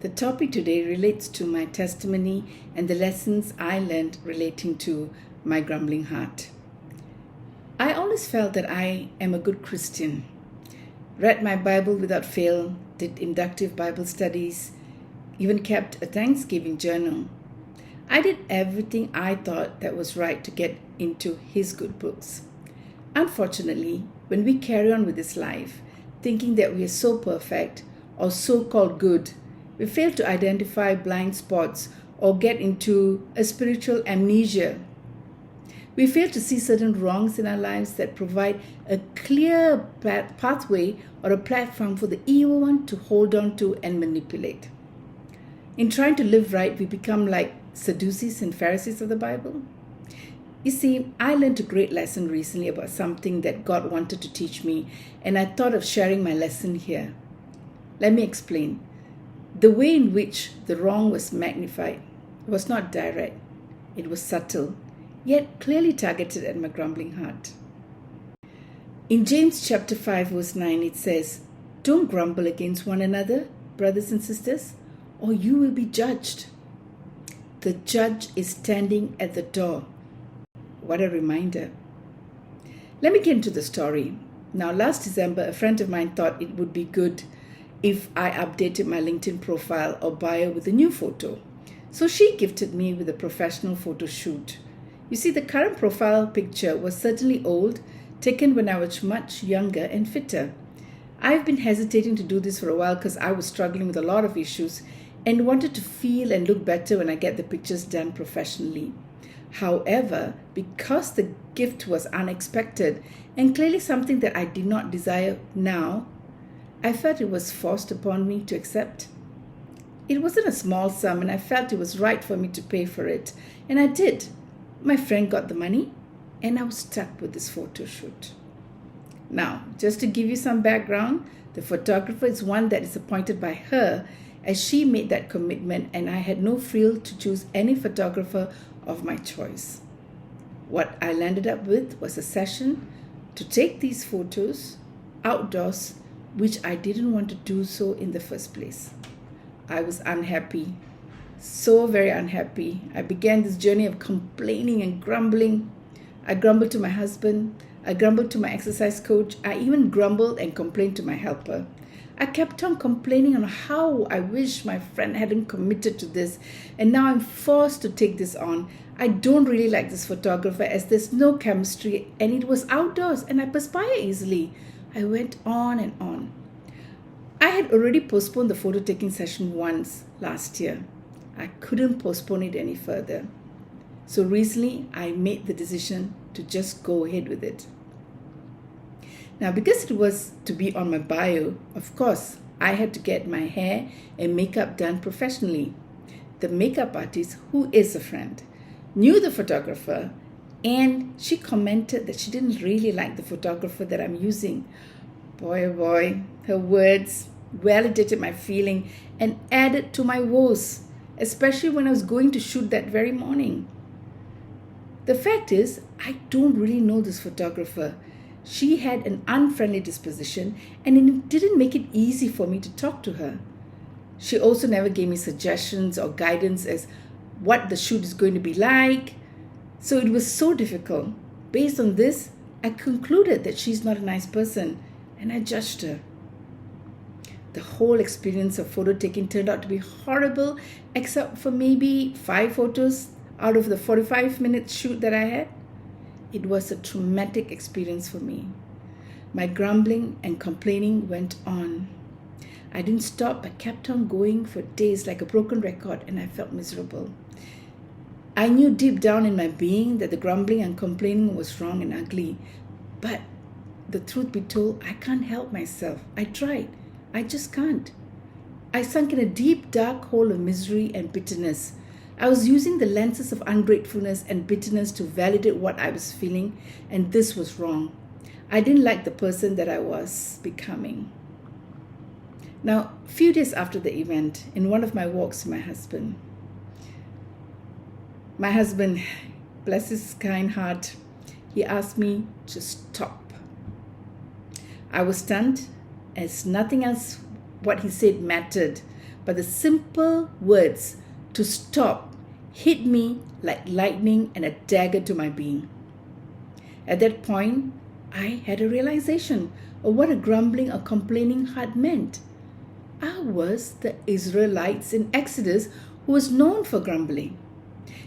The topic today relates to my testimony and the lessons I learned relating to my grumbling heart. I always felt that I am a good Christian. Read my Bible without fail, did inductive Bible studies, even kept a Thanksgiving journal. I did everything I thought that was right to get into His good books. Unfortunately, when we carry on with this life, thinking that we are so perfect or so-called good, we fail to identify blind spots or get into a spiritual amnesia. We fail to see certain wrongs in our lives that provide a clear pathway or a platform for the evil one to hold on to and manipulate. In trying to live right, we become like Sadducees and Pharisees of the Bible. You see, I learned a great lesson recently about something that God wanted to teach me, and I thought of sharing my lesson here. Let me explain. The way in which the wrong was magnified was not direct. It was subtle, yet clearly targeted at my grumbling heart. In James chapter 5 verse 9 it says, "Don't grumble against one another, brothers and sisters, or you will be judged. The judge is standing at the door." What a reminder. Let me get into the story. Now, last December, a friend of mine thought it would be good if I updated my LinkedIn profile or bio with a new photo. So she gifted me with a professional photo shoot. You see, the current profile picture was certainly old, taken when I was much younger and fitter. I've been hesitating to do this for a while because I was struggling with a lot of issues and wanted to feel and look better when I get the pictures done professionally. However, because the gift was unexpected and clearly something that I did not desire now, I felt it was forced upon me to accept. It wasn't a small sum and I felt it was right for me to pay for it. And I did. My friend got the money and I was stuck with this photo shoot. Now, just to give you some background, the photographer is one that is appointed by her as she made that commitment, and I had no frill to choose any photographer of my choice. What I landed up with was a session to take these photos outdoors, which I didn't want to do so in the first place. I was unhappy, so very unhappy. I began this journey of complaining and grumbling. I grumbled to my husband, I grumbled to my exercise coach, I even grumbled and complained to my helper. I kept on complaining on how I wish my friend hadn't committed to this, and now I'm forced to take this on. I don't really like this photographer as there's no chemistry and it was outdoors and I perspire easily. I went on and on. I had already postponed the photo taking session once last year. I couldn't postpone it any further. So recently I made the decision to just go ahead with it. Now, because it was to be on my bio, of course, I had to get my hair and makeup done professionally. The makeup artist, who is a friend, knew the photographer, and she commented that she didn't really like the photographer that I'm using. Boy, oh boy, her words validated my feeling and added to my woes, especially when I was going to shoot that very morning. The fact is, I don't really know this photographer. She had an unfriendly disposition and it didn't make it easy for me to talk to her. She also never gave me suggestions or guidance as what the shoot is going to be like. So it was so difficult. Based on this, I concluded that she's not a nice person and I judged her. The whole experience of photo taking turned out to be horrible, except for maybe 5 photos out of the 45-minute shoot that I had. It was a traumatic experience for me. My grumbling and complaining went on. I didn't stop but kept on going for days like a broken record, and I felt miserable. I knew deep down in my being that the grumbling and complaining was wrong and ugly, but the truth be told, I can't help myself. I tried. I just can't. I sunk in a deep, dark hole of misery and bitterness. I was using the lenses of ungratefulness and bitterness to validate what I was feeling, and this was wrong. I didn't like the person that I was becoming. Now, a few days after the event, in one of my walks with my husband, bless his kind heart, he asked me to stop. I was stunned as nothing else what he said mattered. but the simple words to stop hit me like lightning and a dagger to my being. At that point, I had a realization of what a grumbling or complaining heart meant. I was the Israelites in Exodus who was known for grumbling.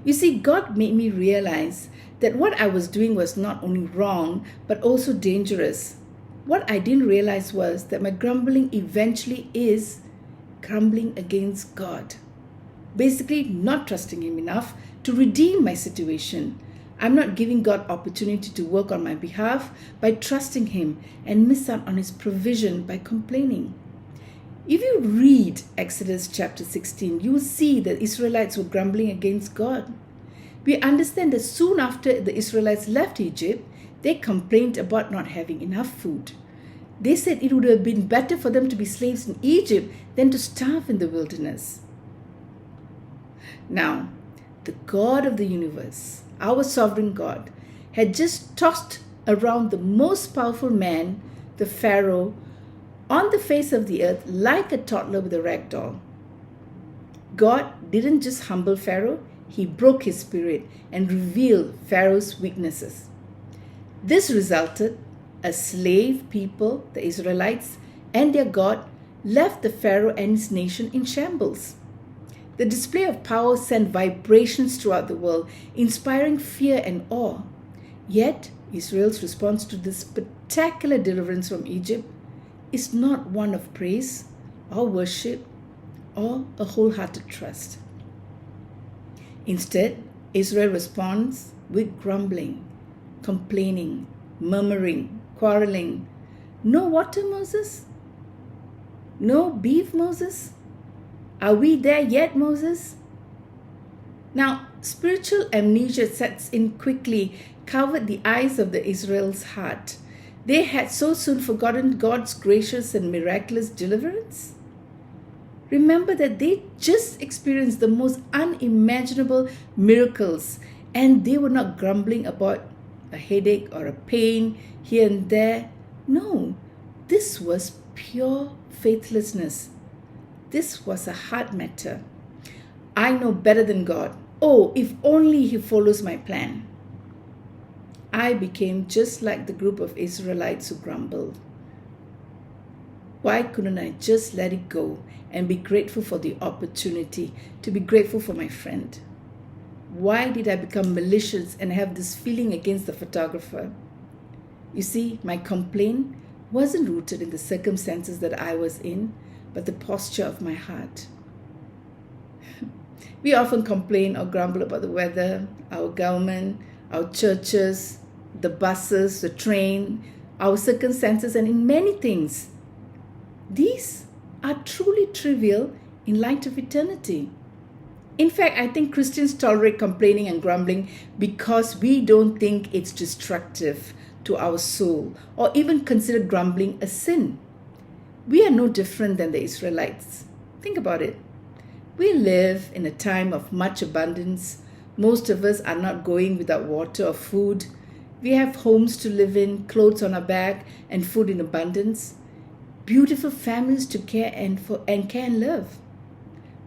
You see, God made me realize that what I was doing was not only wrong, but also dangerous. What I didn't realize was that my grumbling eventually is grumbling against God. Basically, not trusting Him enough to redeem my situation. I'm not giving God opportunity to work on my behalf by trusting Him and miss out on His provision by complaining. If you read Exodus chapter 16, you will see that Israelites were grumbling against God. We understand that soon after the Israelites left Egypt, they complained about not having enough food. They said it would have been better for them to be slaves in Egypt than to starve in the wilderness. Now, the God of the universe, our sovereign God, had just tossed around the most powerful man, the Pharaoh, on the face of the earth like a toddler with a rag doll. God didn't just humble Pharaoh, He broke his spirit and revealed Pharaoh's weaknesses. This resulted a slave people, the Israelites, and their God left the Pharaoh and his nation in shambles. The display of power sent vibrations throughout the world, inspiring fear and awe. Yet, Israel's response to this spectacular deliverance from Egypt is not one of praise or worship or a wholehearted trust. Instead, Israel responds with grumbling, complaining, murmuring, quarreling. No water, Moses? No beef, Moses? Are we there yet, Moses? Now, spiritual amnesia sets in quickly, covered the eyes of the Israel's heart. They had so soon forgotten God's gracious and miraculous deliverance. Remember that they just experienced the most unimaginable miracles, and they were not grumbling about a headache or a pain here and there. No, this was pure faithlessness. This was a heart matter. I know better than God. Oh, if only He follows my plan. I became just like the group of Israelites who grumbled. Why couldn't I just let it go and be grateful for the opportunity to be grateful for my friend? Why did I become malicious and have this feeling against the photographer? You see, my complaint wasn't rooted in the circumstances that I was in, but the posture of my heart. We often complain or grumble about the weather, our government, our churches, the buses, the train, our circumstances, and in many things. These are truly trivial in light of eternity. In fact, I think Christians tolerate complaining and grumbling because we don't think it's destructive to our soul or even consider grumbling a sin. We are no different than the Israelites. Think about it. We live in a time of much abundance. Most of us are not going without water or food. We have homes to live in, clothes on our back, and food in abundance. Beautiful families to care and care and love.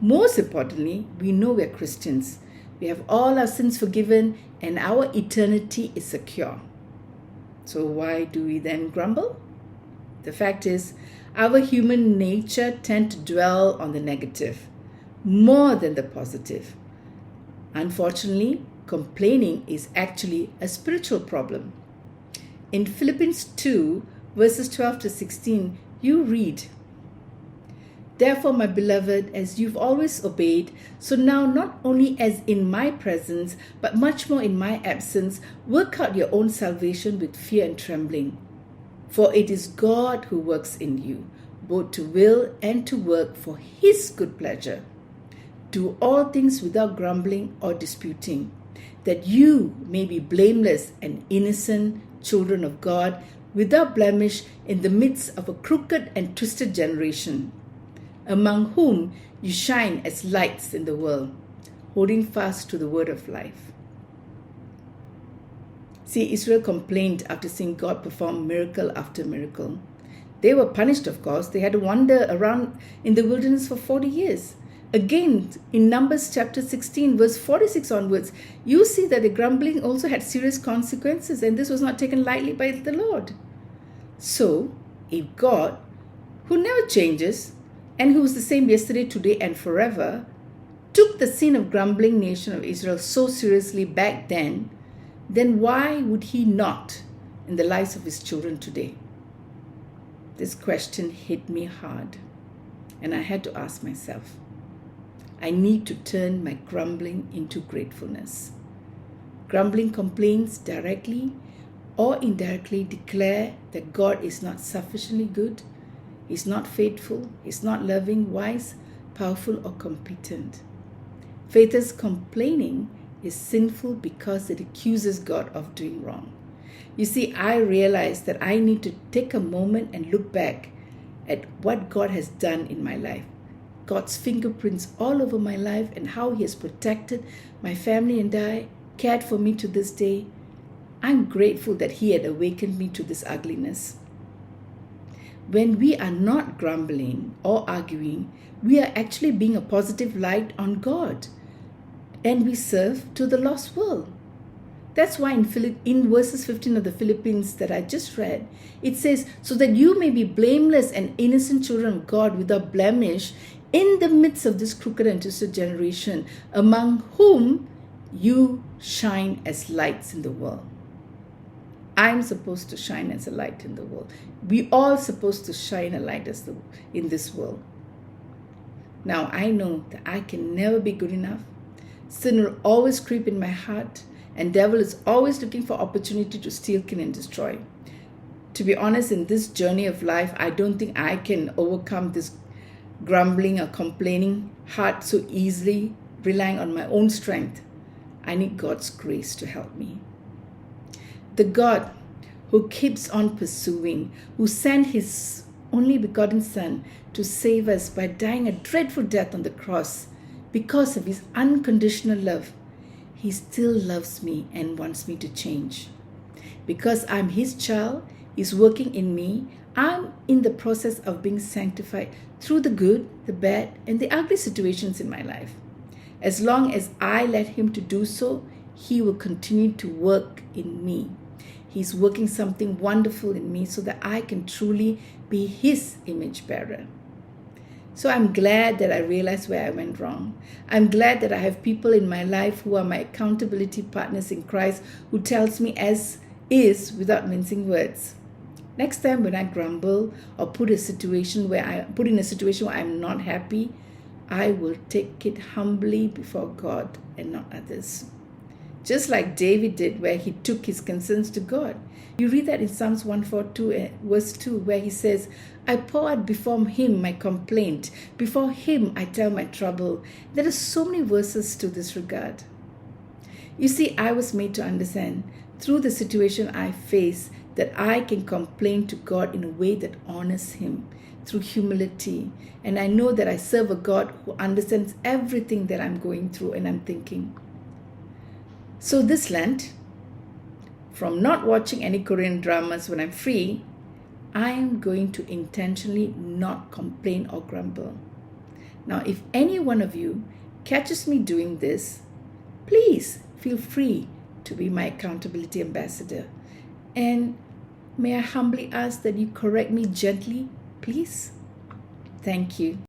Most importantly, we know we're Christians. We have all our sins forgiven and our eternity is secure. So why do we then grumble? The fact is, our human nature tends to dwell on the negative more than the positive. Unfortunately, complaining is actually a spiritual problem. In Philippians 2, verses 12 to 16, you read, "Therefore, my beloved, as you've always obeyed, so now not only as in my presence, but much more in my absence, work out your own salvation with fear and trembling. For it is God who works in you, both to will and to work for His good pleasure. Do all things without grumbling or disputing, that you may be blameless and innocent children of God, without blemish in the midst of a crooked and twisted generation, among whom you shine as lights in the world, holding fast to the word of life." See, Israel complained after seeing God perform miracle after miracle. They were punished, of course. They had to wander around in the wilderness for 40 years. Again, in Numbers chapter 16, verse 46 onwards, you see that the grumbling also had serious consequences, and this was not taken lightly by the Lord. So, if God, who never changes, and who is the same yesterday, today, and forever, took the sin of grumbling nation of Israel so seriously back then why would he not in the lives of his children today? This question hit me hard, and I had to ask myself, I need to turn my grumbling into gratefulness. Grumbling complaints directly or indirectly declare that God is not sufficiently good, He's not faithful, He's not loving, wise, powerful, or competent. Faithless complaining is sinful because it accuses God of doing wrong. You see, I realized that I need to take a moment and look back at what God has done in my life. God's fingerprints all over my life and how He has protected my family and I, cared for me to this day. I'm grateful that He had awakened me to this ugliness. When we are not grumbling or arguing, we are actually being a positive light on God, and we serve to the lost world. That's why in verses 15 of the Philippians that I just read, it says, so that you may be blameless and innocent children of God without blemish in the midst of this crooked and twisted generation, among whom you shine as lights in the world. I'm supposed to shine as a light in the world. We all supposed to shine a light in this world. Now I know that I can never be good enough. Sin will always creep in my heart, and devil is always looking for opportunity to steal, kill, and destroy. To be honest, in this journey of life, I don't think I can overcome this grumbling or complaining heart so easily, relying on my own strength. I need God's grace to help me. The God who keeps on pursuing, who sent His only begotten Son to save us by dying a dreadful death on the cross because of His unconditional love, He still loves me and wants me to change. Because I'm His child, He's working in me. I'm in the process of being sanctified through the good, the bad, and the ugly situations in my life. As long as I let Him to do so, He will continue to work in me. He's working something wonderful in me so that I can truly be His image bearer. So I'm glad that I realized where I went wrong. I'm glad that I have people in my life who are my accountability partners in Christ, who tells me as is without mincing words. Next time when I grumble or put in a situation where I'm not happy, I will take it humbly before God and not others. Just like David did, where he took his concerns to God. You read that in Psalms 142, verse 2, where he says, I pour out before Him my complaint. Before Him I tell my trouble. There are so many verses to this regard. You see, I was made to understand through the situation I face that I can complain to God in a way that honors Him through humility. And I know that I serve a God who understands everything that I'm going through and I'm thinking. So this Lent, from not watching any Korean dramas when I'm free, I am going to intentionally not complain or grumble. Now, if any one of you catches me doing this, please feel free to be my accountability ambassador. And may I humbly ask that you correct me gently, please? Thank you.